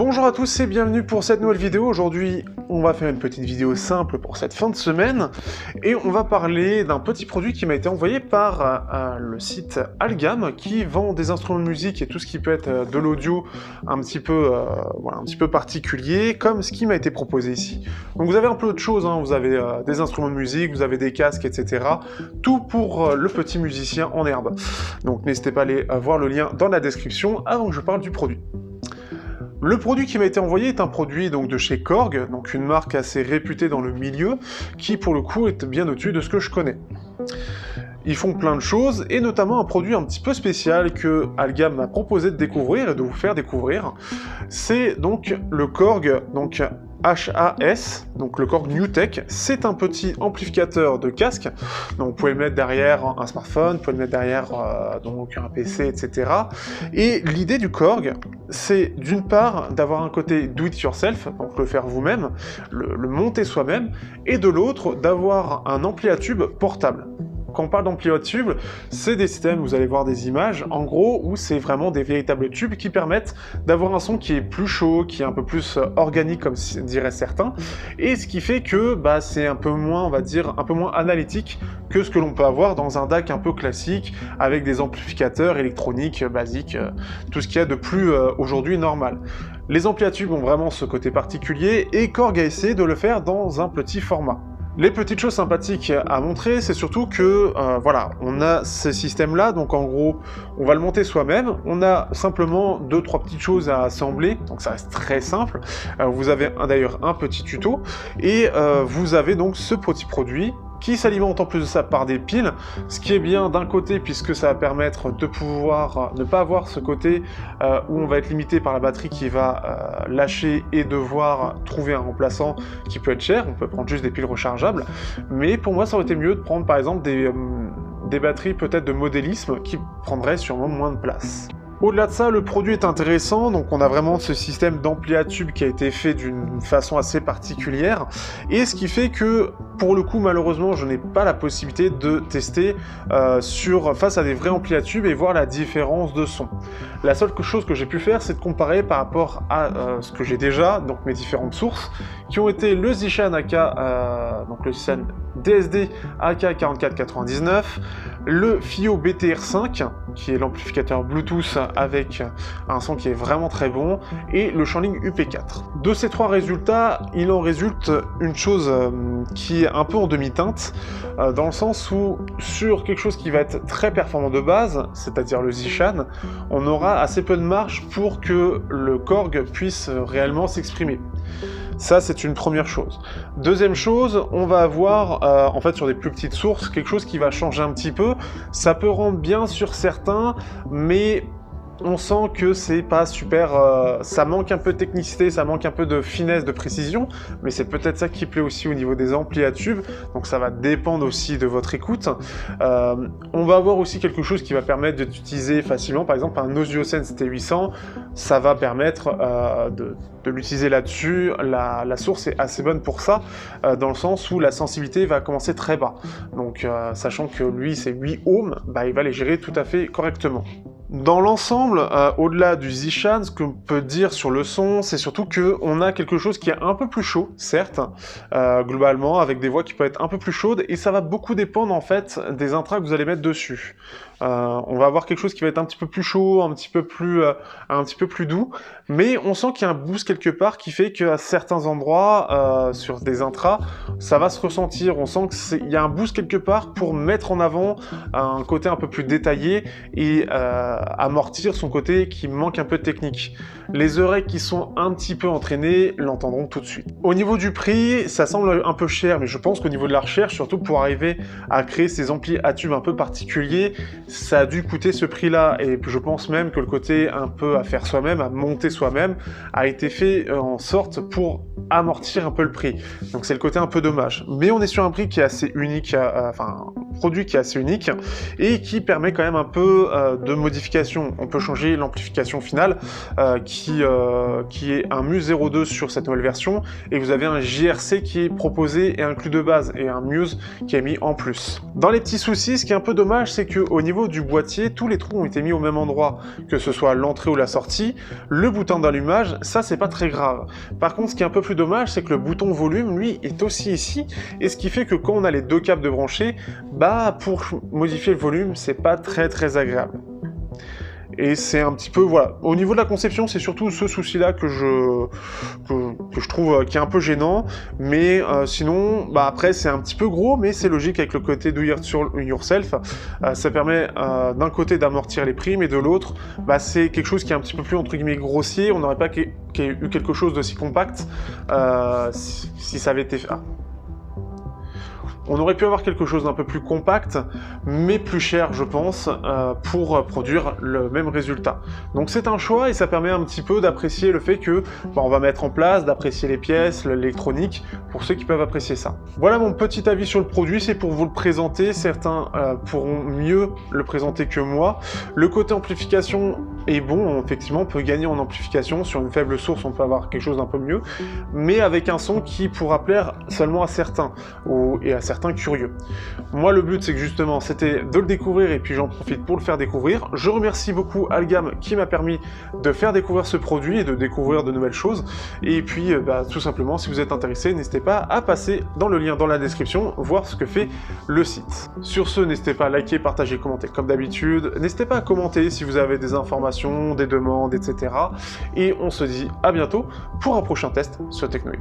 Bonjour à tous et bienvenue pour cette nouvelle vidéo. Aujourd'hui, on va faire une petite vidéo simple pour cette fin de semaine et on va parler d'un petit produit qui m'a été envoyé par le site Algam qui vend des instruments de musique et tout ce qui peut être de l'audio un petit peu particulier, comme ce qui m'a été proposé ici. Donc vous avez un peu de choses, hein. Vous avez des instruments de musique, vous avez des casques, etc. Tout pour le petit musicien en herbe. Donc n'hésitez pas à aller voir le lien dans la description avant que je parle du produit. Le produit qui m'a été envoyé est un produit donc de chez Korg, donc une marque assez réputée dans le milieu, qui pour le coup est bien au-dessus de ce que je connais. Ils font plein de choses, et notamment un produit un petit peu spécial que Algam m'a proposé de découvrir et de vous faire découvrir. C'est donc le Korg, donc HAS, donc le Korg NewTek. C'est un petit amplificateur de casque, donc vous pouvez le mettre derrière un smartphone, vous pouvez le mettre derrière donc un PC, etc. Et l'idée du Korg, c'est d'une part d'avoir un côté do it yourself, donc le faire vous-même, le monter soi-même, et de l'autre d'avoir un ampli à tube portable. Quand on parle d'ampli à tube, c'est des systèmes, vous allez voir des images, en gros, où c'est vraiment des véritables tubes qui permettent d'avoir un son qui est plus chaud, qui est un peu plus organique, comme diraient certains, et ce qui fait que c'est un peu moins, on va dire, un peu moins analytique que ce que l'on peut avoir dans un DAC un peu classique, avec des amplificateurs électroniques basiques, tout ce qu'il y a de plus aujourd'hui normal. Les amplis à tube ont vraiment ce côté particulier, et Korg a essayé de le faire dans un petit format. Les petites choses sympathiques à montrer, c'est surtout que, voilà, on a ces systèmes-là, donc en gros, on va le monter soi-même, on a simplement 2-3 petites choses à assembler, donc ça reste très simple. Vous avez d'ailleurs un petit tuto, et vous avez donc ce petit produit, qui s'alimente en plus de ça par des piles, ce qui est bien d'un côté puisque ça va permettre de pouvoir ne pas avoir ce côté où on va être limité par la batterie qui va lâcher et devoir trouver un remplaçant qui peut être cher. On peut prendre juste des piles rechargeables, mais pour moi ça aurait été mieux de prendre par exemple des batteries peut-être de modélisme qui prendraient sûrement moins de place. Au-delà de ça, le produit est intéressant, donc on a vraiment ce système d'ampli à tube qui a été fait d'une façon assez particulière, et ce qui fait que, pour le coup, malheureusement, je n'ai pas la possibilité de tester face à des vrais amplis à tube et voir la différence de son. La seule chose que j'ai pu faire, c'est de comparer par rapport à ce que j'ai déjà, donc mes différentes sources, qui ont été le Zishan AK, donc le Zishan DSD AK4499, le FiiO BTR5, qui est l'amplificateur Bluetooth avec un son qui est vraiment très bon, et le Shanling UP4. De ces trois résultats, il en résulte une chose qui est un peu en demi-teinte, dans le sens où sur quelque chose qui va être très performant de base, c'est-à-dire le Zishan, on aura assez peu de marge pour que le Korg puisse réellement s'exprimer. Ça, c'est une première chose. Deuxième chose, on va avoir, en fait, sur des plus petites sources, quelque chose qui va changer un petit peu. Ça peut rendre bien sur certains, mais on sent que c'est pas super, ça manque un peu de technicité, ça manque un peu de finesse, de précision, mais c'est peut-être ça qui plaît aussi au niveau des amplis à tube, donc ça va dépendre aussi de votre écoute. On va avoir aussi quelque chose qui va permettre d'utiliser facilement, par exemple un AudioSense T800, ça va permettre de l'utiliser là-dessus. La source est assez bonne pour ça, dans le sens où la sensibilité va commencer très bas, donc sachant que lui c'est 8 ohms, il va les gérer tout à fait correctement. Dans l'ensemble, au-delà du Zishan, ce qu'on peut dire sur le son, c'est surtout qu'on a quelque chose qui est un peu plus chaud, certes, globalement, avec des voix qui peuvent être un peu plus chaudes, et ça va beaucoup dépendre en fait des intras que vous allez mettre dessus. On va avoir quelque chose qui va être un petit peu plus chaud, un petit peu plus doux, mais on sent qu'il y a un boost quelque part qui fait qu'à certains endroits, sur des intras, ça va se ressentir. On sent qu'il y a un boost quelque part pour mettre en avant un côté un peu plus détaillé et amortir son côté qui manque un peu de technique. Les oreilles qui sont un petit peu entraînées l'entendront tout de suite. Au niveau du prix, ça semble un peu cher, mais je pense qu'au niveau de la recherche, surtout pour arriver à créer ces amplis à tube un peu particuliers, ça a dû coûter ce prix-là, et je pense même que le côté un peu à faire soi-même, à monter soi-même, a été fait en sorte pour amortir un peu le prix. Donc c'est le côté un peu dommage. Mais on est sur un prix qui est assez unique, enfin, un produit qui est assez unique, et qui permet quand même un peu de modification. On peut changer l'amplification finale, qui est un Muse 02 sur cette nouvelle version, et vous avez un JRC qui est proposé et inclus de base, et un Muse qui est mis en plus. Dans les petits soucis, ce qui est un peu dommage, c'est qu'au niveau niveau du boîtier, tous les trous ont été mis au même endroit, que ce soit l'entrée ou la sortie. Le bouton d'allumage, ça c'est pas très grave. Par contre, ce qui est un peu plus dommage, c'est que le bouton volume, lui, est aussi ici, et ce qui fait que quand on a les deux câbles de branchés, bah pour modifier le volume, c'est pas très agréable. Et c'est un petit peu, voilà, au niveau de la conception, c'est surtout ce souci-là que je trouve qui est un peu gênant, mais sinon, bah après, c'est un petit peu gros, mais c'est logique avec le côté do it yourself, ça permet d'un côté d'amortir les prix, mais de l'autre, bah, c'est quelque chose qui est un petit peu plus, entre guillemets, grossier, on n'aurait pas eu quelque chose d'aussi compact si ça avait été fait. On aurait pu avoir quelque chose d'un peu plus compact, mais plus cher, je pense, pour produire le même résultat. Donc c'est un choix et ça permet un petit peu d'apprécier le fait que bah, on va mettre en place, d'apprécier les pièces, l'électronique, pour ceux qui peuvent apprécier ça. Voilà mon petit avis sur le produit, c'est pour vous le présenter. Certains pourront mieux le présenter que moi. Le côté amplification est bon, effectivement, on peut gagner en amplification. Sur une faible source, on peut avoir quelque chose d'un peu mieux, mais avec un son qui pourra plaire seulement à certains, et à certains curieux. Moi, le but, c'est que justement, c'était de le découvrir et puis j'en profite pour le faire découvrir. Je remercie beaucoup Algam qui m'a permis de faire découvrir ce produit et de découvrir de nouvelles choses. Et puis, bah, tout simplement, si vous êtes intéressé, n'hésitez pas à passer dans le lien dans la description, voir ce que fait le site. Sur ce, n'hésitez pas à liker, partager, commenter comme d'habitude. N'hésitez pas à commenter si vous avez des informations, des demandes, etc. Et on se dit à bientôt pour un prochain test sur Technoid.